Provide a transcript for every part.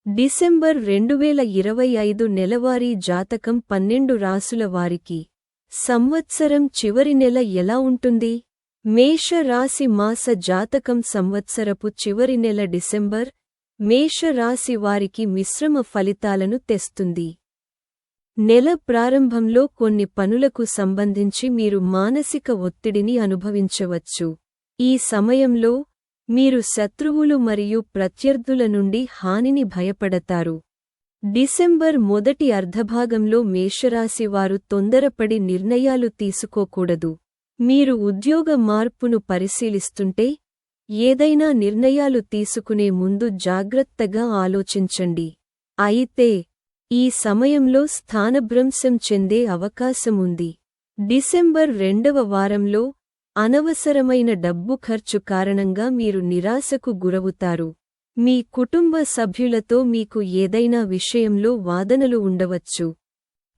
December 2025 నెలవారీ జాతకం 12 రాసుల వారికి సంవత్సరం చివరి నెల ఎలా ఉంటుంది? మేష రాశి మాస జాతకం సంవత్సరపు చివరి నెల డిసెంబర్ మేష రాశి వారికి మిశ్రమ ఫలితాలను తెస్తుంది. నెల ప్రారంభంలో కొన్ని పనులకు సంబంధించి మీరు మానసిక ఒత్తిడిని అనుభవించవచ్చు. ఈ సమయంలో మీరు శత్రువులు మరియు ప్రత్యర్థుల నుండి హానిని భయపడతారు. డిసెంబర్ మొదటి అర్ధభాగంలో మేషరాశి వారు తొందరపడి నిర్ణయాలు తీసుకోకూడదు. మీరు ఉద్యోగ మార్పును పరిశీలిస్తుంటే ఏదైనా నిర్ణయాలు తీసుకునే ముందు జాగ్రత్తగా ఆలోచించండి. అయితే ఈ సమయంలో స్థానభ్రంశం చెందే అవకాశముంది. డిసెంబర్ రెండవ వారంలో అనవసరమైన డబ్బు ఖర్చు కారణంగా మీరు నిరాశకు గురవుతారు. మీ కుటుంబ సభ్యులతో మీకు ఏదైనా విషయంలో వాదనలు ఉండవచ్చు.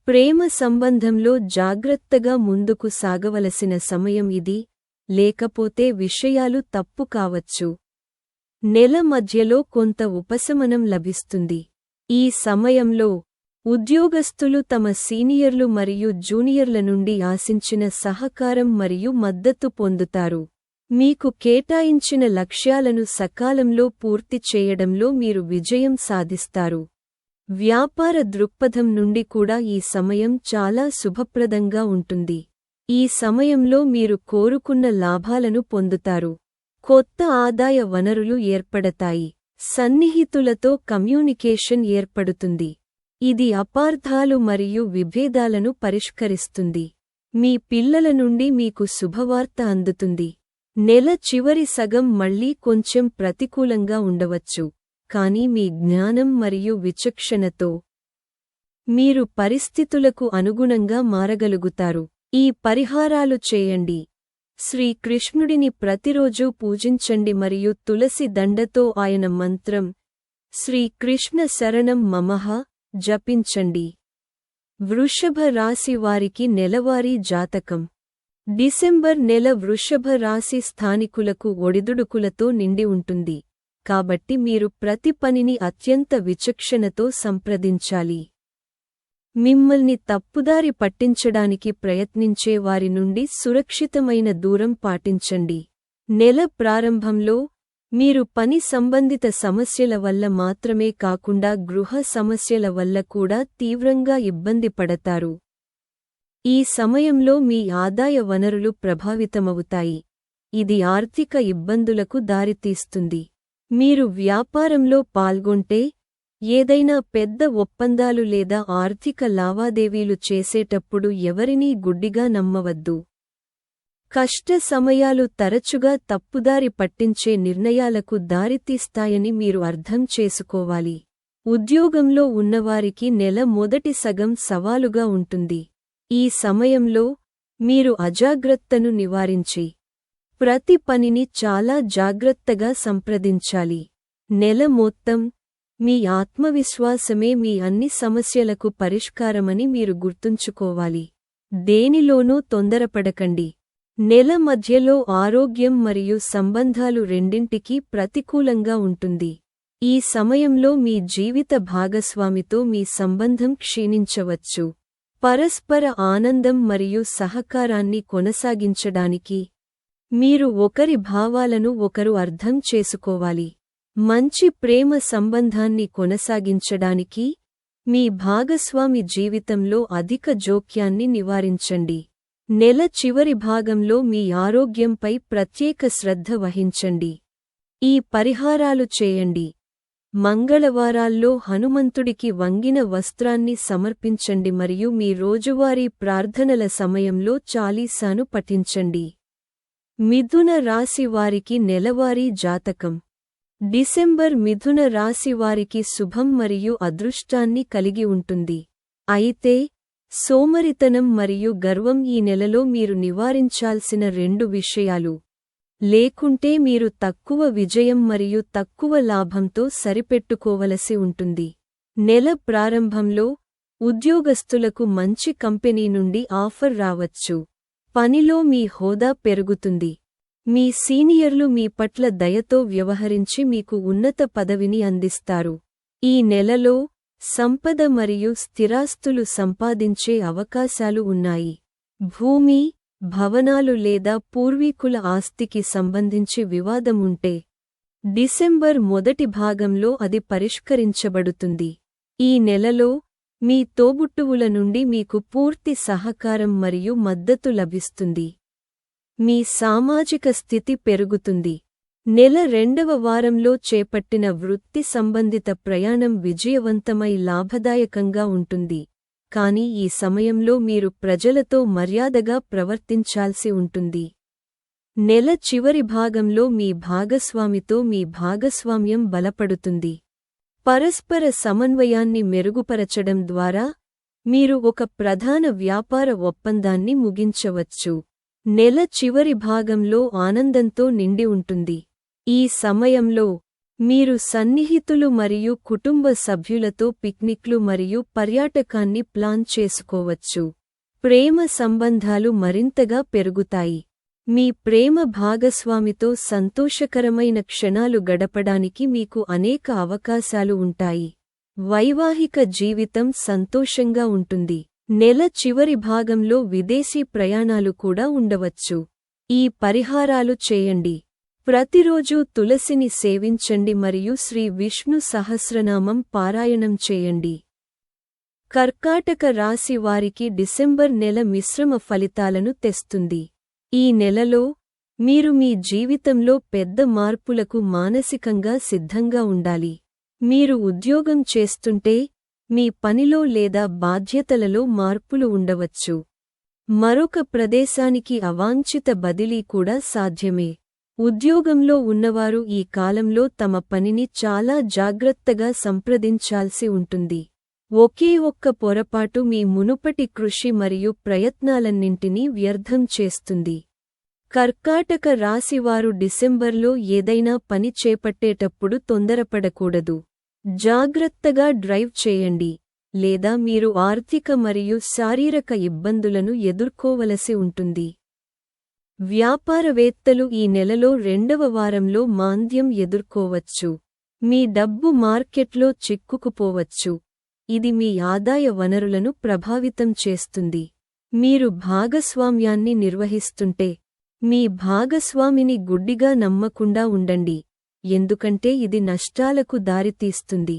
ప్రేమ సంబంధంలో జాగ్రత్తగా ముందుకు సాగవలసిన సమయం ఇది, లేకపోతే విషయాలు తప్పు కావచ్చు. నెల మధ్యలో కొంత ఉపశమనం లభిస్తుంది. ఈ సమయంలో ఉద్యోగస్తులు తమ సీనియర్లు మరియు జూనియర్ల నుండి ఆశించిన సహకారం మరియు మద్దతు పొందుతారు. మీకు కేటాయించిన లక్ష్యాలను సకాలంలో పూర్తి చేయడంలో మీరు విజయం సాధిస్తారు. వ్యాపార దృక్పథం నుండి కూడా ఈ సమయం చాలా శుభప్రదంగా ఉంటుంది. ఈ సమయంలో మీరు కోరుకున్న లాభాలను పొందుతారు. కొత్త ఆదాయ వనరులు ఏర్పడతాయి. సన్నిహితులతో కమ్యూనికేషన్ ఏర్పడుతుంది. ఇది అపార్థాలు మరియు విభేదాలను పరిష్కరిస్తుంది. మీ పిల్లల నుండి మీకు శుభవార్త అందుతుంది. నెల చివరి సగం మళ్లీ కొంచెం ప్రతికూలంగా ఉండవచ్చు, కానీ మీ జ్ఞానం మరియు విచక్షణతో మీరు పరిస్థితులకు అనుగుణంగా మారగలుగుతారు. ఈ పరిహారాలు చేయండి. శ్రీకృష్ణుడిని ప్రతిరోజూ పూజించండి మరియు తులసి దండతో ఆయన మంత్రం శ్రీకృష్ణ శరణం మమః జపించండి. వృషభ రాశి వారికి నెలవారీ జాతకం. డిసెంబర్ నెల వృషభ రాశి స్థానికులకు ఒడిదుడుకులతో నిండి ఉంటుంది, కాబట్టి మీరు ప్రతి పనిని అత్యంత విచక్షణతో సంప్రదించాలి. మిమ్మల్ని తప్పుదారి పట్టించడానికి ప్రయత్నించే వారి నుండి సురక్షితమైన దూరం పాటించండి. నెల ప్రారంభంలో మీరు పని సంబంధిత సమస్యల వల్ల మాత్రమే కాకుండా గృహ సమస్యల వల్ల కూడా తీవ్రంగా ఇబ్బంది పడతారు. ఈ సమయంలో మీ ఆదాయ వనరులు ప్రభావితమవుతాయి. ఇది ఆర్థిక ఇబ్బందులకు దారితీస్తుంది. మీరు వ్యాపారంలో పాల్గొంటే ఏదైనా పెద్ద ఒప్పందాలు లేదా ఆర్థిక లావాదేవీలు చేసేటప్పుడు ఎవరినీ గుడ్డిగా నమ్మవద్దు. కష్ట సమయాలు తరచుగా తప్పుదారి పట్టించే నిర్ణయాలకు దారితీస్తాయని మీరు అర్థం చేసుకోవాలి. ఉద్యోగంలో ఉన్నవారికి నెల మొదటి సగం సవాలుగా ఉంటుంది. ఈ సమయంలో మీరు అజాగ్రత్తను నివారించి ప్రతి పనిని చాలా జాగ్రత్తగా సంప్రదించాలి. నెల మొత్తం మీ ఆత్మవిశ్వాసమే మీ అన్ని సమస్యలకు పరిష్కారమని మీరు గుర్తుంచుకోవాలి. దేనిలోనూ తొందరపడకండి. నెల మధ్యలో ఆరోగ్యం మరియు సంబంధాలు రెండింటికీ ప్రతికూలంగా ఉంటుంది. ఈ సమయంలో మీ జీవిత భాగస్వామితో మీ సంబంధం క్షీణించవచ్చు. పరస్పర ఆనందం మరియు సహకారాన్ని కొనసాగించడానికి మీరు ఒకరి భావాలను ఒకరు అర్థం చేసుకోవాలి. మంచి ప్రేమ సంబంధాన్ని కొనసాగించడానికి మీ భాగస్వామి జీవితంలో అధిక జోక్యాన్ని నివారించండి. నెల చివరి భాగంలో మీ ఆరోగ్యంపై ప్రత్యేక శ్రద్ధ వహించండి. ఈ పరిహారాలు చేయండి. మంగళవారాల్లో హనుమంతుడికి వంగిన వస్త్రాన్ని సమర్పించండి మరియు మీ రోజువారీ ప్రార్థనల సమయంలో చాలీసాను పఠించండి. మిథున రాశి వారికి నెలవారీ జాతకం. డిసెంబర్ మిథున రాశి వారికి శుభం మరియు అదృష్టాన్ని కలిగి ఉంటుంది. అయితే సోమరితనం మరియు గర్వం ఈ నెలలో మీరు నివారించాల్సిన 2 విషయాలు. లేకుంటే మీరు తక్కువ విజయం మరియు తక్కువ లాభంతో సరిపెట్టుకోవలసి ఉంటుంది. నెల ప్రారంభంలో ఉద్యోగస్తులకు మంచి కంపెనీ నుండి ఆఫర్ రావచ్చు. పనిలో మీ హోదా పెరుగుతుంది. మీ సీనియర్లు మీ పట్ల దయతో వ్యవహరించి మీకు ఉన్నత పదవిని అందిస్తారు. ఈ నెలలో సంపద మరియు స్థిరాస్తులు సంపాదించే అవకాశాలు ఉన్నాయి. భూమి, భవనాలు లేదా పూర్వీకుల ఆస్తికి సంబంధించి వివాదం ఉంటే డిసెంబర్ మొదటి భాగంలో అది పరిష్కరించబడుతుంది. ఈ నెలలో మీ తోబుట్టువుల నుండి మీకు పూర్తి సహకారం మరియు మద్దతు లభిస్తుంది. మీ సామాజిక స్థితి పెరుగుతుంది. నెల రెండవ వారంలో చేపట్టిన వృత్తి సంబంధిత ప్రయాణం విజయవంతమై లాభదాయకంగా ఉంటుంది, కానీ ఈ సమయంలో మీరు ప్రజలతో మర్యాదగా ప్రవర్తించాల్సి ఉంటుంది. నెల చివరి భాగంలో మీ భాగస్వామితో మీ భాగస్వామ్యం బలపడుతుంది. పరస్పర సమన్వయాన్ని మెరుగుపరచడం ద్వారా మీరు ఒక ప్రధాన వ్యాపార ఒప్పందాన్ని ముగించవచ్చు. నెల చివరి భాగంలో ఆనందంతో నిండి ఉంటుంది. ఈ సమయంలో మీరు సన్నిహితులు మరియు కుటుంబ సభ్యులతో పిక్నిక్లు మరియు పర్యాటకాన్ని ప్లాన్ చేసుకోవచ్చు. ప్రేమ సంబంధాలు మరింతగా పెరుగుతాయి. మీ ప్రేమ భాగస్వామితో సంతోషకరమైన క్షణాలు గడపడానికి మీకు అనేక అవకాశాలు ఉంటాయి. వైవాహిక జీవితం సంతోషంగా ఉంటుంది. నెల చివరి భాగంలో విదేశీ ప్రయాణాలు కూడా ఉండవచ్చు. ఈ పరిహారాలు చేయండి. ప్రతిరోజూ తులసిని సేవించండి మరియు శ్రీ విష్ణు సహస్రనామం పారాయణం చేయండి. కర్కాటక రాశి వారికి డిసెంబర్ నెల మిశ్రమ ఫలితాలను తెస్తుంది. ఈ నెలలో మీరు మీ జీవితంలో పెద్ద మార్పులకు మానసికంగా సిద్ధంగా ఉండాలి. మీరు ఉద్యోగం చేస్తుంటే మీ పనిలో లేదా బాధ్యతలలో మార్పులు ఉండవచ్చు. మరొక ప్రదేశానికి అవాంఛిత బదిలీ కూడా సాధ్యమే. ఉద్యోగంలో ఉన్నవారు ఈ కాలంలో తమ పనిని చాలా జాగ్రత్తగా సంప్రదించాల్సి ఉంటుంది. ఒకే ఒక్క పొరపాటు మీ మునుపటి కృషి మరియు ప్రయత్నాలన్నింటినీ వ్యర్థం చేస్తుంది. కర్కాటక రాశివారు డిసెంబర్లో ఏదైనా పని చేపట్టేటప్పుడు తొందరపడకూడదు. జాగ్రత్తగా డ్రైవ్ చేయండి, లేదా మీరు ఆర్థిక మరియు శారీరక ఇబ్బందులను ఎదుర్కోవలసి ఉంటుంది. వ్యాపారవేత్తలు ఈ నెలలో రెండవ వారంలో మాంద్యం ఎదుర్కోవచ్చు. మీ డబ్బు మార్కెట్లో చిక్కుకుపోవచ్చు. ఇది మీ ఆదాయ వనరులను ప్రభావితం చేస్తుంది. మీరు భాగస్వామ్యాన్ని నిర్వహిస్తుంటే మీ భాగస్వామిని గుడ్డిగా నమ్మకుండా ఉండండి, ఎందుకంటే ఇది నష్టాలకు దారితీస్తుంది.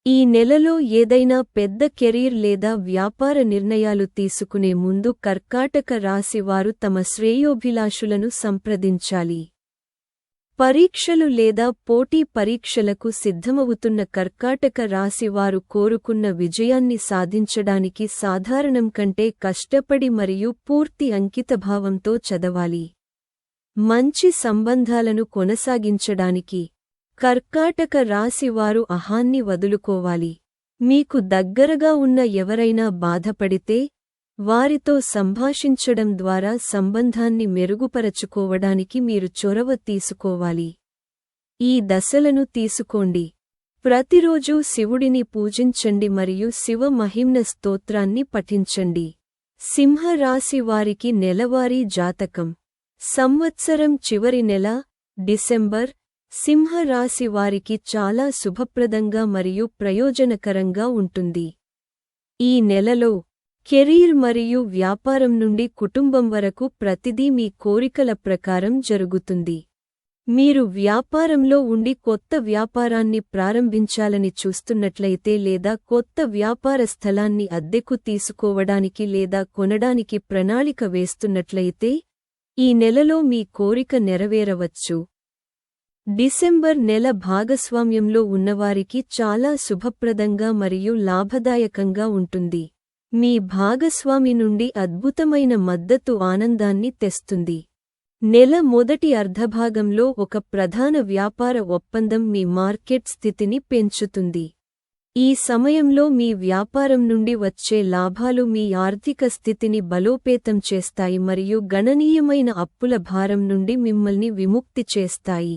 ఈ నెలలో ఏదైనా పెద్ద కెరీర్ లేదా వ్యాపార నిర్ణయాలు తీసుకునే ముందు కర్కాటక రాశి వారు తమ శ్రేయోభిలాషులను సంప్రదించాలి. పరీక్షలు లేదా పోటీ పరీక్షలకు సిద్ధమవుతున్న కర్కాటక రాశి వారు కోరుకున్న విజయాన్ని సాధించడానికి సాధారణం కంటే కష్టపడి మరియు పూర్తి అంకితభావంతో చదవాలి. మంచి సంబంధాలను కొనసాగించడానికి కర్కాటక రాశి వారు అహాన్ని వదులుకోవాలి. మీకు దగ్గరగా ఉన్న ఎవరైనా బాధపడితే వారితో సంభాషించడం ద్వారా సంబంధాన్ని మెరుగుపరచుకోవడానికి మీరు చొరవ తీసుకోవాలి. ఈ దశలను తీసుకోండి. ప్రతిరోజూ శివుడిని పూజించండి మరియు శివ మహిమ్న స్తోత్రాన్ని పఠించండి. సింహరాశి వారికి నెలవారీ జాతకం. సంవత్సరం చివరి నెల డిసెంబర్ సింహరాశి వారికి చాలా శుభప్రదంగా మరియు ప్రయోజనకరంగా ఉంటుంది. ఈ నెలలో కెరీర్ మరియు వ్యాపారం నుండి కుటుంబం వరకు ప్రతిదీ మీ కోరికల ప్రకారం జరుగుతుంది. మీరు వ్యాపారంలో ఉండి కొత్త వ్యాపారాన్ని ప్రారంభించాలని చూస్తున్నట్లయితే లేదా కొత్త వ్యాపార స్థలాన్ని అద్దెకు తీసుకోవడానికి లేదా కొనడానికి ప్రణాళిక వేస్తున్నట్లయితే ఈ నెలలో మీ కోరిక నెరవేరవచ్చు. డిసెంబర్ నెల భాగస్వామ్యంలో ఉన్నవారికి చాలా శుభప్రదంగా మరియు లాభదాయకంగా ఉంటుంది. మీ భాగస్వామి నుండి అద్భుతమైన మద్దతు ఆనందాన్ని తెస్తుంది. నెల మొదటి అర్ధభాగంలో ఒక ప్రధాన వ్యాపార ఒప్పందం మీ మార్కెట్ స్థితిని పెంచుతుంది. ఈ సమయంలో మీ వ్యాపారం నుండి వచ్చే లాభాలు మీ ఆర్థిక స్థితిని బలోపేతం చేస్తాయి మరియు గణనీయమైన అప్పుల భారం నుండి మిమ్మల్ని విముక్తి చేస్తాయి.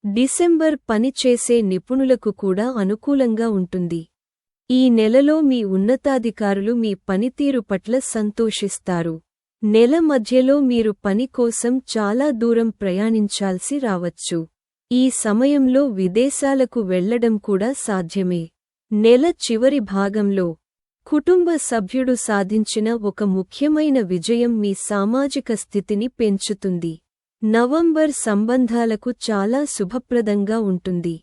డిసెంబర్ పనిచేసే నిపుణులకు కూడా అనుకూలంగా ఉంటుంది. ఈ నెలలో మీ ఉన్నతాధికారులు మీ పనితీరు పట్ల సంతోషిస్తారు. నెల మధ్యలో మీరు పని కోసం చాలా దూరం ప్రయాణించాల్సి రావచ్చు. ఈ సమయంలో విదేశాలకు వెళ్లడం కూడా సాధ్యమే. నెల చివరి భాగంలో కుటుంబ సభ్యుడు సాధించిన ఒక ముఖ్యమైన విజయం మీ సామాజిక స్థితిని పెంచుతుంది. నవంబర్ సంబంధాలకు చాలా శుభప్రదంగా ఉంటుంది.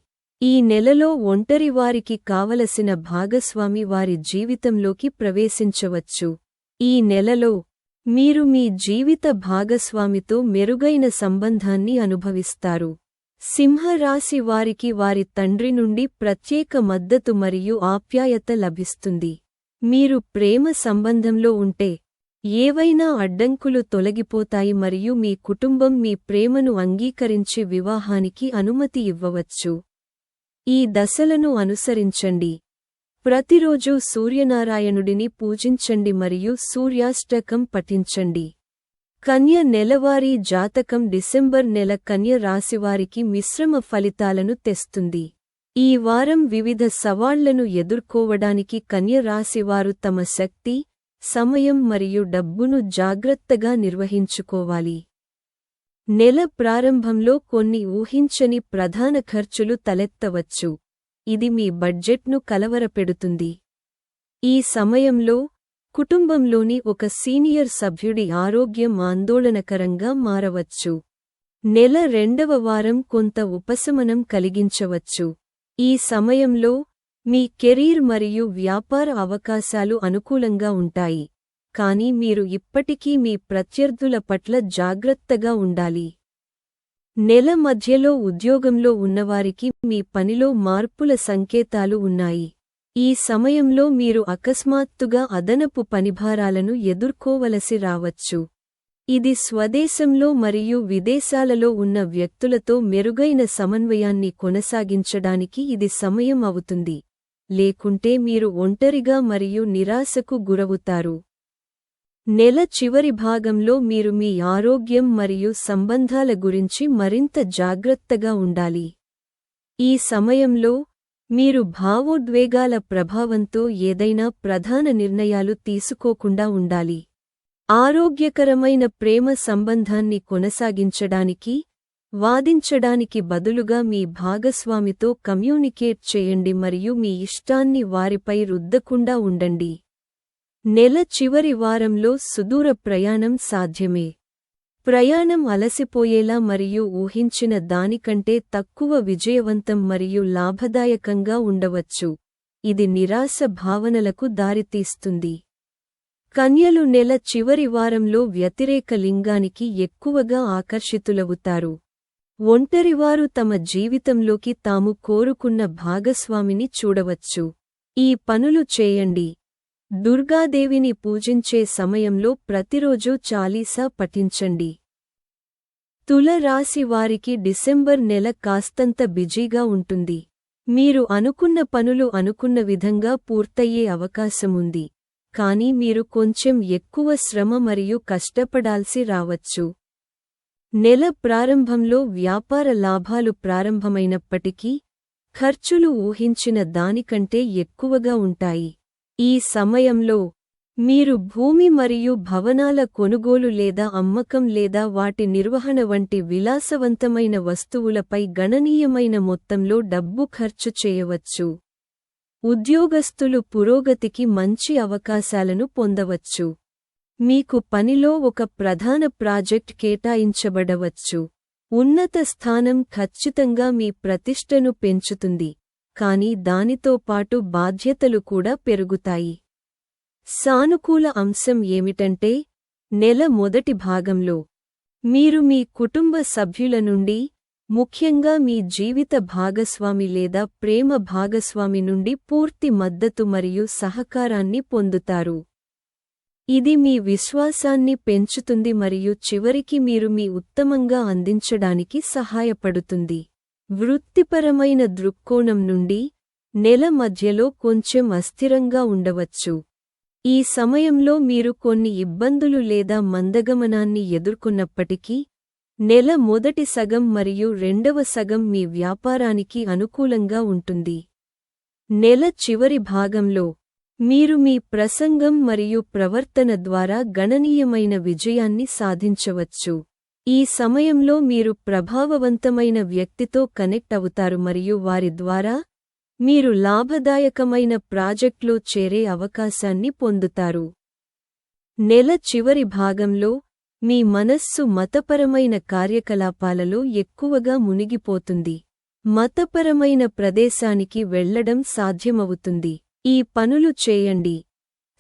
ఈ నెలలో ఒంటరివారికి కావలసిన భాగస్వామి వారి జీవితంలోకి ప్రవేశించవచ్చు. ఈ నెలలో మీరు మీ జీవిత భాగస్వామితో మెరుగైన సంబంధాన్ని అనుభవిస్తారు. సింహరాశి వారికి వారి తండ్రి నుండి ప్రత్యేక మద్దతు మరియు ఆప్యాయత లభిస్తుంది. మీరు ప్రేమ సంబంధంలో ఉంటే ఏవైనా అడ్డంకులు తొలగిపోతాయి మరియు మీ కుటుంబం మీ ప్రేమను అంగీకరించి వివాహానికి అనుమతి ఇవ్వవచ్చు. ఈ దశలను అనుసరించండి. ప్రతిరోజూ సూర్యనారాయణుడిని పూజించండి మరియు సూర్యాష్టకం పఠించండి. కన్య నెలవారీ జాతకం డిసెంబర్ నెల కన్య రాశివారికి మిశ్రమ ఫలితాలను తెస్తుంది. ఈ వారం వివిధ సవాళ్లను ఎదుర్కోవడానికి కన్య రాశివారు తమ శక్తి, సమయం మరియు డబ్బును జాగ్రత్తగా నిర్వహించుకోవాలి. నెల ప్రారంభంలో కొన్ని ఊహించని ప్రధాన ఖర్చులు తలెత్తవచ్చు. ఇది మీ బడ్జెట్ను కలవరపెడుతుంది. ఈ సమయంలో కుటుంబంలోని ఒక సీనియర్ సభ్యుడి ఆరోగ్యం ఆందోళనకరంగా మారవచ్చు. నెల రెండవ వారం కొంత ఉపశమనం కలిగించవచ్చు. ఈ సమయంలో మీ కెరీర్ మరియు వ్యాపార అవకాశాలు అనుకూలంగా ఉంటాయి, కానీ మీరు ఇప్పటికీ మీ ప్రత్యర్థుల పట్ల జాగ్రత్తగా ఉండాలి. నెల మధ్యలో ఉద్యోగంలో ఉన్నవారికి మీ పనిలో మార్పుల సంకేతాలు ఉన్నాయి. ఈ సమయంలో మీరు అకస్మాత్తుగా అదనపు పనిభారాలను ఎదుర్కోవలసి రావచ్చు. ఇది స్వదేశంలో మరియు విదేశాలలో ఉన్న వ్యక్తులతో మెరుగైన సమన్వయాన్ని కొనసాగించడానికి ఇది సమయం అవుతుంది, లేకుంటే మీరు ఒంటరిగా మరియు నిరాశకు గురవుతారు. నెల చివరి భాగంలో మీరు మీ ఆరోగ్యం మరియు సంబంధాల గురించి మరింత జాగ్రత్తగా ఉండాలి. ఈ సమయంలో మీరు భావోద్వేగాల ప్రభావంతో ఏదైనా ప్రధాన నిర్ణయాలు తీసుకోకుండా ఉండాలి. ఆరోగ్యకరమైన ప్రేమ సంబంధాన్ని కొనసాగించడానికి, వాదించడానికి బదులుగా మీ భాగస్వామితో కమ్యూనికేట్ చేయండి మరియు మీ ఇష్టాన్ని వారిపై రుద్దకుండా ఉండండి. నెల చివరి వారంలో సుదూర ప్రయాణం సాధ్యమే. ప్రయాణం అలసిపోయేలా మరియు ఊహించిన దానికంటే తక్కువ విజయవంతం మరియు లాభదాయకంగా ఉండవచ్చు. ఇది నిరాశ భావనలకు దారితీస్తుంది. కన్యలు నెల చివరి వారంలో వ్యతిరేక లింగానికి ఎక్కువగా ఆకర్షితులవుతారు. ఒంటరివారు తమ జీవితంలోకి తాము కోరుకున్న భాగస్వామిని చూడవచ్చు. ఈ పనులు చేయండి. దుర్గాదేవిని పూజించే సమయంలో ప్రతిరోజూ చాలీసా పఠించండి. తుల రాశి వారికి డిసెంబర్ నెల కాస్తంత బిజీగా ఉంటుంది. మీరు అనుకున్న పనులు అనుకున్న విధంగా పూర్తయ్యే అవకాశముంది, కానీ మీరు కొంచెం ఎక్కువ శ్రమ మరియు కష్టపడాల్సి రావచ్చు. నెల ప్రారంభంలో వ్యాపార లాభాలు ప్రారంభమైనప్పటికీ, ఖర్చులు ఊహించిన దానికంటే ఎక్కువగా ఉంటాయి. ఈ సమయంలో మీరు భూమి మరియు భవనాల కొనుగోలు లేదా అమ్మకం లేదా వాటి నిర్వహణ వంటి విలాసవంతమైన వస్తువులపై గణనీయమైన మొత్తంలో డబ్బు ఖర్చు చేయవచ్చు. ఉద్యోగస్తులు పురోగతికి మంచి అవకాశాలను పొందవచ్చు. మీకు పనిలో ఒక ప్రధాన ప్రాజెక్ట్ కేటాయించబడవచ్చు. ఉన్నత స్థానం ఖచ్చితంగా మీ ప్రతిష్టను పెంచుతుంది, కానీ దానితో పాటు బాధ్యతలు కూడా పెరుగుతాయి. సానుకూల అంశం ఏమిటంటే, నెల మొదటి భాగంలో మీరు మీ కుటుంబ సభ్యుల నుండి, ముఖ్యంగా మీ జీవిత భాగస్వామి లేదా ప్రేమ భాగస్వామి నుండి పూర్తి మద్దతు మరియు సహకారాన్ని పొందుతారు. ఇది మీ విశ్వాసాన్ని పెంచుతుంది మరియు చివరికి మీరు మీ ఉత్తమంగా అందించడానికి సహాయపడుతుంది. వృత్తిపరమైన దృక్కోణం నుండి, నెల మధ్యలో కొంచెం అస్థిరంగా ఉండవచ్చు. ఈ సమయంలో మీరు కొన్ని ఇబ్బందులు లేదా మందగమనాన్ని ఎదుర్కొన్నప్పటికీ, నెల మొదటి సగం మరియు రెండవ సగం మీ వ్యాపారానికి అనుకూలంగా ఉంటుంది. నెల చివరి భాగంలో మీరు మీ ప్రసంగం మరియు ప్రవర్తన ద్వారా గణనీయమైన విజయాన్ని సాధించవచ్చు. ఈ సమయంలో మీరు ప్రభావవంతమైన వ్యక్తితో కనెక్ట్ అవుతారు మరియు వారి ద్వారా మీరు లాభదాయకమైన ప్రాజెక్ట్లో చేరే అవకాశాన్ని పొందుతారు. నెల చివరి భాగంలో మీ మనస్సు మతపరమైన కార్యకలాపాలలో ఎక్కువగా మునిగిపోతుంది. మతపరమైన ప్రదేశానికి వెళ్లడం సాధ్యమవుతుంది. ఈ పనులు చేయండి.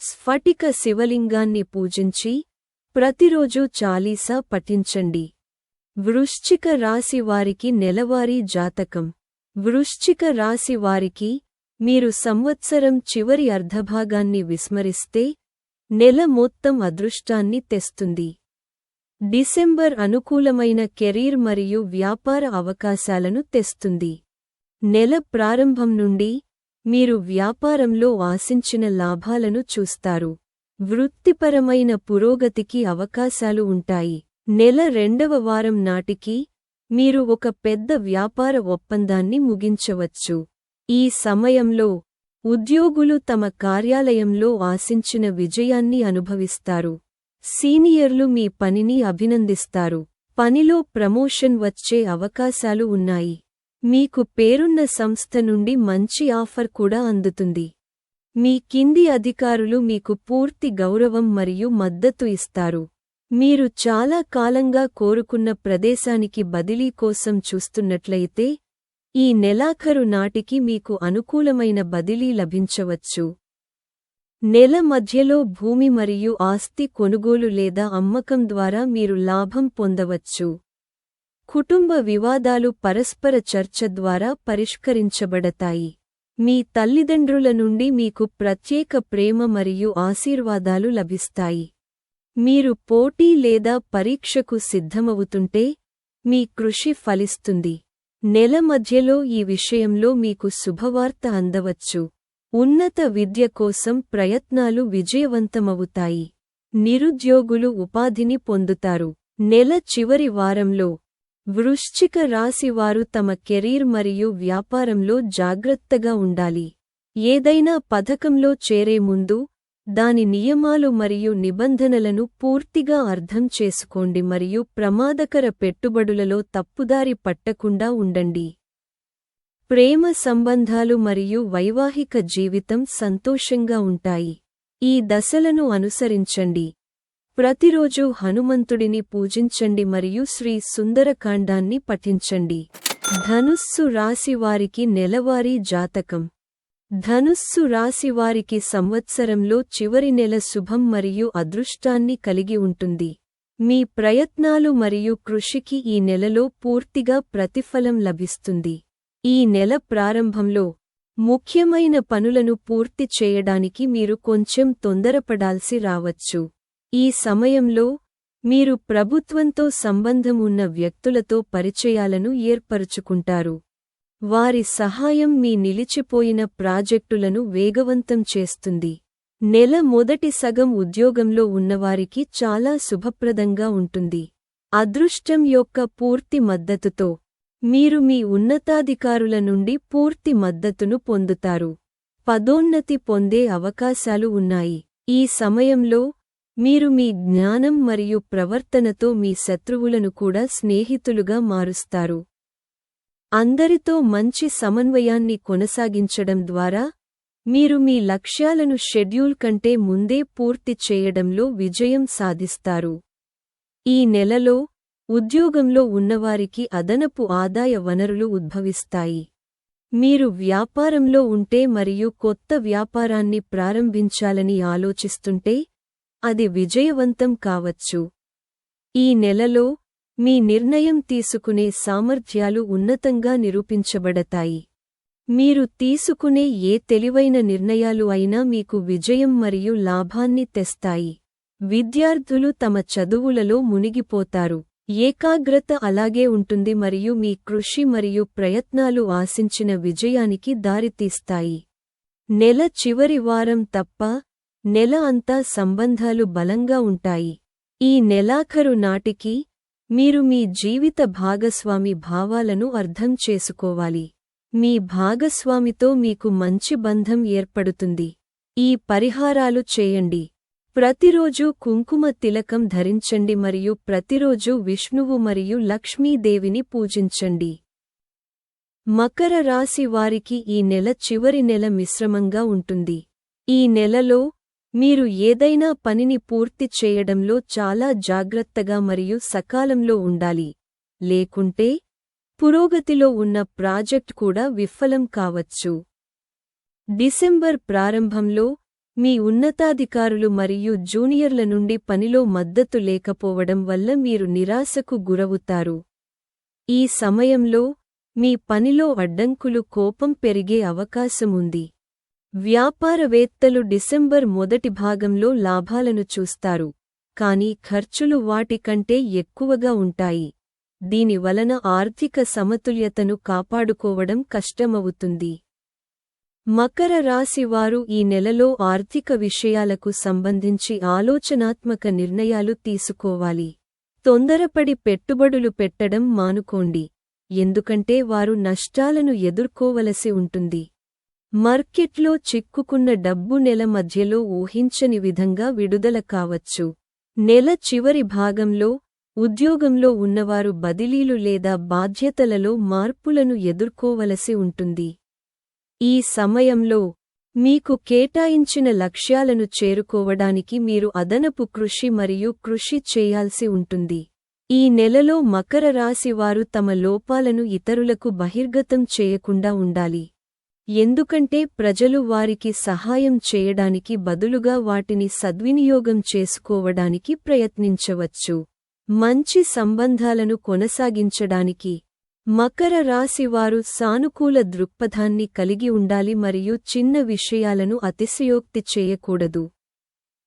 స్ఫటిక శివలింగాన్ని పూజించి ప్రతిరోజూ చాలీసా పఠించండి. వృశ్చిక రాశి వారికి నెలవారీ జాతకం. వృశ్చిక రాశి వారికి మీరు సంవత్సరం చివరి అర్ధభాగాన్ని విస్మరిస్తే నెల మొత్తం అదృష్టాన్ని తెస్తుంది. డిసెంబర్ అనుకూలమైన కెరీర్ మరియు వ్యాపార అవకాశాలను తెస్తుంది. నెల ప్రారంభం నుండి మీరు వ్యాపారంలో ఆశించిన లాభాలను చూస్తారు. వృత్తిపరమైన పురోగతికి అవకాశాలు ఉంటాయి. నెల రెండవ వారం నాటికి మీరు ఒక పెద్ద వ్యాపార ఒప్పందాన్ని ముగించవచ్చు. ఈ సమయంలో ఉద్యోగులు తమ కార్యాలయంలో ఆశించిన విజయాన్ని అనుభవిస్తారు. సీనియర్లు మీ పనిని అభినందిస్తారు. పనిలో ప్రమోషన్ వచ్చే అవకాశాలు ఉన్నాయి. మీకు పేరున్న సంస్థ నుండి మంచి ఆఫర్ కూడా అందుతుంది. మీ కింది అధికారులు మీకు పూర్తి గౌరవం మరియు మద్దతు ఇస్తారు. మీరు చాలా కాలంగా కోరుకున్న ప్రదేశానికి బదిలీ కోసం చూస్తున్నట్లయితే ఈ నెలాఖరు నాటికి మీకు అనుకూలమైన బదిలీ లభించవచ్చు. నెల మధ్యలో భూమి మరియు ఆస్తి కొనుగోలు లేదా అమ్మకం ద్వారా మీరు లాభం పొందవచ్చు. కుటుంబ వివాదాలు పరస్పర చర్చ ద్వారా పరిష్కరించబడతాయి. మీ తల్లిదండ్రుల నుండి మీకు ప్రత్యేక ప్రేమ మరియు ఆశీర్వాదాలు లభిస్తాయి. మీరు పోటీ లేదా పరీక్షకు సిద్ధమవుతుంటే మీ కృషి ఫలిస్తుంది. నెల మధ్యలో ఈ విషయంలో మీకు శుభవార్త అందవచ్చు. ఉన్నత విద్య కోసం ప్రయత్నాలు విజయవంతమవుతాయి. నిరుద్యోగులు ఉపాధిని పొందుతారు. నెల చివరి వారంలో వృశ్చిక రాశి వారు తమ కెరీర్ మరియు వ్యాపారంలో జాగ్రత్తగా ఉండాలి. ఏదైనా పథకంలో చేరే ముందు దాని నియమాలు మరియు నిబంధనలను పూర్తిగా అర్థం చేసుకోండి మరియు ప్రమాదకర పెట్టుబడులలో తప్పుదారి పట్టకుండా ఉండండి. ప్రేమ సంబంధాలు మరియు వైవాహిక జీవితం సంతోషంగా ఉంటాయి. ఈ దశలను అనుసరించండి. ప్రతిరోజూ హనుమంతుడిని పూజించండి మరియు శ్రీ సుందరకాండాన్ని పఠించండి. ధనుస్సు రాశి వారికి నెలవారీ జాతకం. ధనుస్సు రాశి వారికి సంవత్సరంలో చివరి నెల శుభం మరియు అదృష్టాన్ని కలిగి ఉంటుంది. మీ ప్రయత్నాలు మరియు కృషికి ఈ నెలలో పూర్తిగా ప్రతిఫలం లభిస్తుంది. ఈ నెల ప్రారంభంలో ముఖ్యమైన పనులను పూర్తి చేయడానికి మీరు కొంచెం తొందరపడాల్సి రావచ్చు. ఈ సమయంలో మీరు ప్రభుత్వంతో సంబంధం ఉన్న వ్యక్తులతో పరిచయాలను ఏర్పరుచుకుంటారు. వారి సహాయం మీ నిలిచిపోయిన ప్రాజెక్టులను వేగవంతం చేస్తుంది. నెల మొదటి సగం ఉద్యోగంలో ఉన్నవారికి చాలా శుభప్రదంగా ఉంటుంది. అదృష్టం యొక్క పూర్తి మద్దతుతో మీరు మీ ఉన్నతాధికారుల నుండి పూర్తి మద్దతును పొందుతారు. పదోన్నతి పొందే అవకాశాలు ఉన్నాయి. ఈ సమయంలో మీరు మీ జ్ఞానం మరియు ప్రవర్తనతో మీ శత్రువులను కూడా స్నేహితులుగా మారుస్తారు. అందరితో మంచి సమన్వయాన్ని కొనసాగించడం ద్వారా మీరు మీ లక్ష్యాలను షెడ్యూల్ కంటే ముందే పూర్తి చేయడంలో విజయం సాధిస్తారు. ఈ నెలలో ఉద్యోగంలో ఉన్నవారికి అదనపు ఆదాయ వనరులు ఉద్భవిస్తాయి. మీరు వ్యాపారంలో ఉంటే మరియు కొత్త వ్యాపారాన్ని ప్రారంభించాలని ఆలోచిస్తుంటే అది విజయవంతం కావచ్చు. ఈ నెలలో మీ నిర్ణయం తీసుకునే సామర్థ్యాలు ఉన్నతంగా నిరూపించబడతాయి. మీరు తీసుకునే ఏ తెలివైన నిర్ణయాలు అయినా మీకు విజయం మరియు లాభాన్ని తెస్తాయి. విద్యార్థులు తమ చదువులలో మునిగిపోతారు. ఏకాగ్రత అలాగే ఉంటుంది మరియు మీ కృషి మరియు ప్రయత్నాలు ఆశించిన విజయానికి దారితీస్తాయి. నెల చివరి వారం తప్ప నెల అంతా సంబంధాలు బలంగా ఉంటాయి. ఈ నెలాఖరు నాటికి మీరు మీ జీవిత భాగస్వామి భావాలను అర్థం చేసుకోవాలి. మీ భాగస్వామితో మీకు మంచి బంధం ఏర్పడుతుంది. ఈ పరిహారాలు చేయండి. ప్రతిరోజు కుంకుమ తిలకం ధరించండి మరియు ప్రతిరోజు విష్ణువు మరియు లక్ష్మీదేవిని పూజించండి. మకర రాశి వారికి ఈ నెల చివరి నెల మిశ్రమంగా ఉంటుంది. ఈ నెలలో మీరు ఏదైనా పనిని పూర్తి చేయడంలో చాలా జాగ్రత్తగా మరియు సకాలంలో ఉండాలి, లేకుంటే పురోగతిలో ఉన్న ప్రాజెక్ట్ కూడా విఫలం కావచ్చు. డిసెంబర్ ప్రారంభంలో మీ ఉన్నతాధికారులు మరియు జూనియర్ల నుండి పనిలో మద్దతు లేకపోవడం వల్ల మీరు నిరాశకు గురవుతారు. ఈ సమయంలో మీ పనిలో అడ్డంకులు కోపం పెరిగే అవకాశముంది. వ్యాపారవేత్తలు డిసెంబర్ మొదటి భాగంలో లాభాలను చూస్తారు, కానీ ఖర్చులు వాటి కంటే ఎక్కువగా ఉంటాయి. దీనివలన ఆర్థిక సమతుల్యతను కాపాడుకోవడం కష్టమవుతుంది. మకర రాశి వారు ఈ నెలలో ఆర్థిక విషయాలకు సంబంధించి ఆలోచనాత్మక నిర్ణయాలు తీసుకోవాలి. తొందరపడి పెట్టుబడులు పెట్టడం మానుకోండి, ఎందుకంటే వారు నష్టాలను ఎదుర్కోవలసి ఉంటుంది. మార్కెట్లో చిక్కుకున్న డబ్బు నెల మధ్యలో ఊహించని విధంగా విడుదల కావచ్చు. నెల చివరి భాగంలో ఉద్యోగంలో ఉన్నవారు బదిలీలు లేదా బాధ్యతలలో మార్పులను ఎదుర్కోవలసి ఉంటుంది. ఈ సమయంలో మీకు కేటాయించిన లక్ష్యాలను చేరుకోవడానికి మీరు అదనపు కృషి మరియు కృషి చేయాల్సి ఉంటుంది. ఈ నెలలో మకర రాశి వారు తమ లోపాలను ఇతరులకు బహిర్గతం చేయకుండా ఉండాలి, ఎందుకంటే ప్రజలు వారికి సహాయం చేయడానికి బదులుగా వాటిని సద్వినియోగం చేసుకోవడానికి ప్రయత్నించవచ్చు. మంచి సంబంధాలను కొనసాగించడానికి మకర రాశి వారు సానుకూల దృక్పథాన్ని కలిగి ఉండాలి మరియు చిన్న విషయాలను అతిశయోక్తి చేయకూడదు.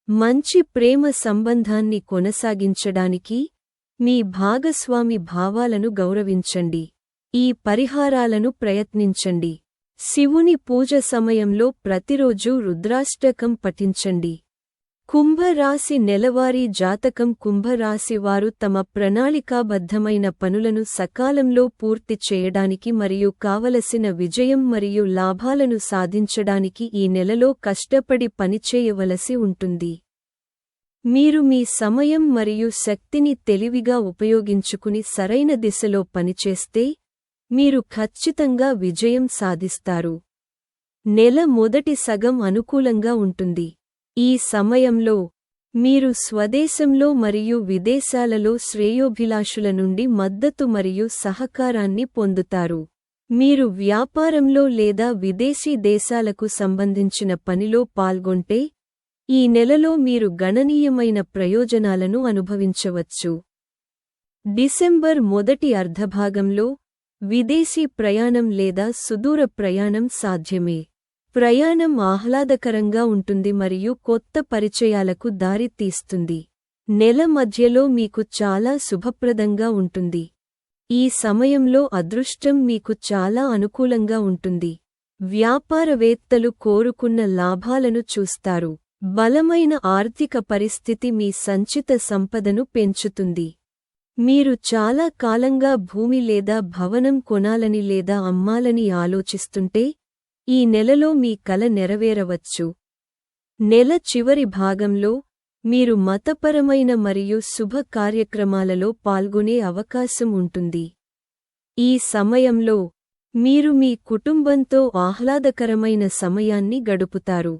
మంచి ప్రేమ సంబంధాన్ని కొనసాగించడానికి మీ భాగస్వామి భావాలను గౌరవించండి. ఈ పరిహారాలను ప్రయత్నించండి. శివుని పూజ సమయంలో ప్రతిరోజూ రుద్రాష్టకం పఠించండి. కుంభరాశి నెలవారీ జాతకం. కుంభరాశి వారు తమ ప్రణాళికాబద్ధమైన పనులను సకాలంలో పూర్తి చేయడానికి మరియు కావలసిన విజయం మరియు లాభాలను సాధించడానికి ఈ నెలలో కష్టపడి పనిచేయవలసి ఉంటుంది. మీరు మీ సమయం మరియు శక్తిని తెలివిగా ఉపయోగించుకుని సరైన దిశలో పనిచేస్తే మీరు ఖచ్చితంగా విజయం సాధిస్తారు. నెల మొదటి సగం అనుకూలంగా ఉంటుంది. ఈ సమయంలో మీరు స్వదేశంలో మరియు విదేశాలలో శ్రేయోభిలాషుల నుండి మద్దతు మరియు సహకారాన్ని పొందుతారు. మీరు వ్యాపారంలో లేదా విదేశీ దేశాలకు సంబంధించిన పనిలో పాల్గొంటే ఈ నెలలో మీరు గణనీయమైన ప్రయోజనాలను అనుభవించవచ్చు. డిసెంబర్ మొదటి అర్ధభాగంలో విదేశీ ప్రయాణం లేదా సుదూర ప్రయాణం సాధ్యమే. ప్రయాణం ఆహ్లాదకరంగా ఉంటుంది మరియు కొత్త పరిచయాలకు దారి తీస్తుంది. నెల మధ్యలో మీకు చాలా శుభప్రదంగా ఉంటుంది. ఈ సమయంలో అదృష్టం మీకు చాలా అనుకూలంగా ఉంటుంది. వ్యాపారవేత్తలు కోరుకున్న లాభాలను చూస్తారు. బలమైన ఆర్థిక పరిస్థితి మీ సంచిత సంపదను పెంచుతుంది. మీరు చాలా కాలంగా భూమి లేదా భవనం కొనాలని లేదా అమ్మాలని ఆలోచిస్తుంటే ఈ నెలలో మీ కల నెరవేరవచ్చు. నెల చివరి భాగంలో మీరు మతపరమైన మరియు శుభ కార్యక్రమాలలో పాల్గొనే అవకాశం ఉంటుంది. ఈ సమయంలో మీరు మీ కుటుంబంతో ఆహ్లాదకరమైన సమయాన్ని గడుపుతారు.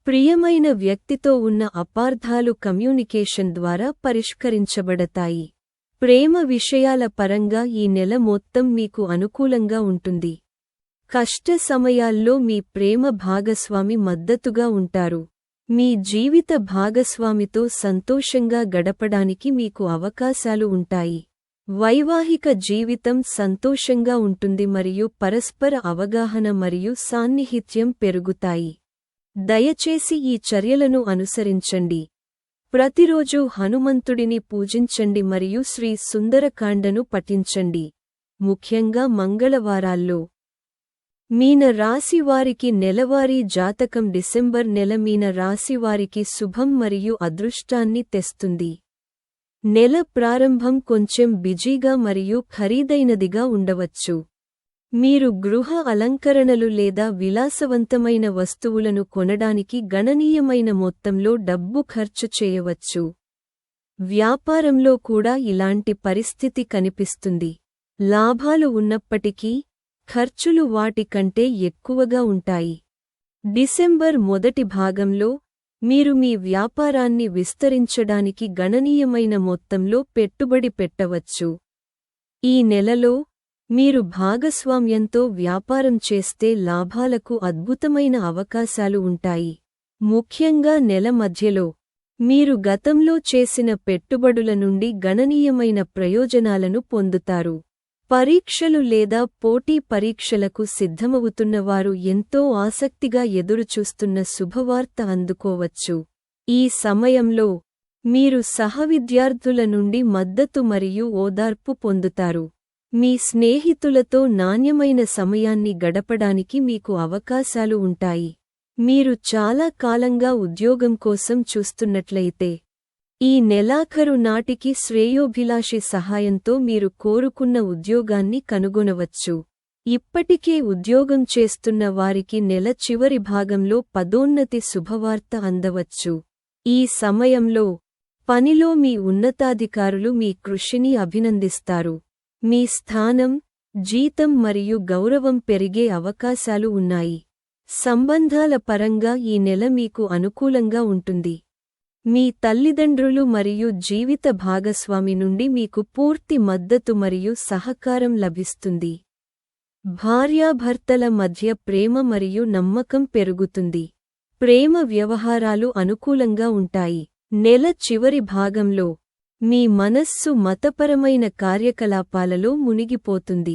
ప్రియమైన వ్యక్తితో ఉన్న అపార్థాలు కమ్యూనికేషన్ ద్వారా పరిష్కరించబడతాయి. ప్రేమ విషయాల పరంగా ఈ నెల మొత్తం మీకు అనుకూలంగా ఉంటుంది. కష్ట సమయాల్లో మీ ప్రేమ భాగస్వామి మద్దతుగా ఉంటారు. మీ జీవిత భాగస్వామితో సంతోషంగా గడపడానికి మీకు అవకాశాలు ఉంటాయి. వైవాహిక జీవితం సంతోషంగా ఉంటుంది మరియు పరస్పర అవగాహన మరియు సాన్నిహిత్యం పెరుగుతాయి. దయచేసి ఈ చర్యలను అనుసరించండి. ప్రతిరోజూ హనుమంతుడిని పూజించండి మరియు శ్రీ సుందరకాండను పఠించండి, ముఖ్యంగా మంగళవారాల్లో. మీన రాశివారికి నెలవారీ జాతకం. డిసెంబర్ నెల మీన రాశివారికి శుభం మరియు అదృష్టాన్ని తెస్తుంది. నెల ప్రారంభం కొంచెం బిజీగా మరియు ఖరీదైనదిగా ఉండవచ్చు. మీరు గృహ అలంకరణలు లేదా విలాసవంతమైన వస్తువులను కొనడానికి గణనీయమైన మొత్తంలో డబ్బు ఖర్చు చేయవచ్చు. వ్యాపారంలో కూడా ఇలాంటి పరిస్థితి కనిపిస్తుంది. లాభాలు ఉన్నప్పటికీ ఖర్చులు వాటి కంటే ఎక్కువగా ఉంటాయి. డిసెంబర్ మొదటి భాగంలో మీరు మీ వ్యాపారాన్ని విస్తరించడానికి గణనీయమైన మొత్తంలో పెట్టుబడి పెట్టవచ్చు. ఈ నెలలో మీరు భాగస్వామ్యంతో వ్యాపారం చేస్తే లాభాలకు అద్భుతమైన అవకాశాలు ఉంటాయి. ముఖ్యంగా నెల మధ్యలో మీరు గతంలో చేసిన పెట్టుబడుల నుండి గణనీయమైన ప్రయోజనాలను పొందుతారు. పరీక్షలు లేదా పోటీ పరీక్షలకు సిద్ధమవుతున్నవారు ఎంతో ఆసక్తిగా ఎదురుచూస్తున్న శుభవార్త అందుకోవచ్చు. ఈ సమయంలో మీరు సహవిద్యార్థుల నుండి మద్దతు మరియు ఓదార్పు పొందుతారు. మీ స్నేహితులతో నాణ్యమైన సమయాన్ని గడపడానికి మీకు అవకాశాలు ఉంటాయి. మీరు చాలా కాలంగా ఉద్యోగం కోసం చూస్తున్నట్లయితే ఈ నెలాఖరు నాటికి శ్రేయోభిలాషి సహాయంతో మీరు కోరుకున్న ఉద్యోగాన్ని కనుగొనవచ్చు. ఇప్పటికే ఉద్యోగం చేస్తున్న వారికి నెల చివరి భాగంలో పదోన్నతి శుభవార్త అందవచ్చు. ఈ సమయంలో పనిలో మీ ఉన్నతాధికారులు మీ కృషిని అభినందిస్తారు. మీ స్థానం, జీతం మరియు గౌరవం పెరిగే అవకాశాలు ఉన్నాయి. సంబంధాల పరంగా ఈ నెల మీకు అనుకూలంగా ఉంటుంది. మీ తల్లిదండ్రులు మరియు జీవిత భాగస్వామి నుండి మీకు పూర్తి మద్దతు మరియు సహకారం లభిస్తుంది. భార్యాభర్తల మధ్య ప్రేమ మరియు నమ్మకం పెరుగుతుంది. ప్రేమ వ్యవహారాలు అనుకూలంగా ఉంటాయి. నెల చివరి భాగంలో మీ మనస్సు మతపరమైన కార్యకలాపాలలో మునిగిపోతుంది.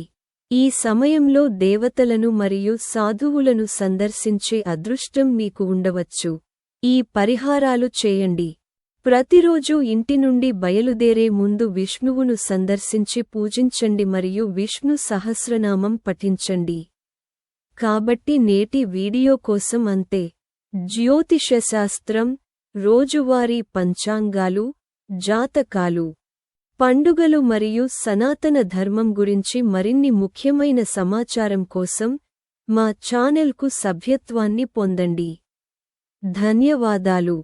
ఈ సమయంలో దేవతలను మరియు సాధువులను సందర్శించే అదృష్టం మీకు ఉండవచ్చు. ఈ పరిహారాలు చేయండి. ప్రతిరోజూ ఇంటి నుండి బయలుదేరే ముందు విష్ణువును సందర్శించి పూజించండి మరియు విష్ణు సహస్రనామం పఠించండి. కాబట్టి నేటి వీడియో కోసం అంతే. జ్యోతిషశాస్త్రం, రోజువారీ పంచాంగాలు, జాతకాలు, పండుగలు మరియు సనాతన ధర్మం గురించి మరిన్ని ముఖ్యమైన సమాచారం కోసం మా ఛానెల్కు సభ్యత్వాన్ని పొందండి. ధన్యవాదాలు.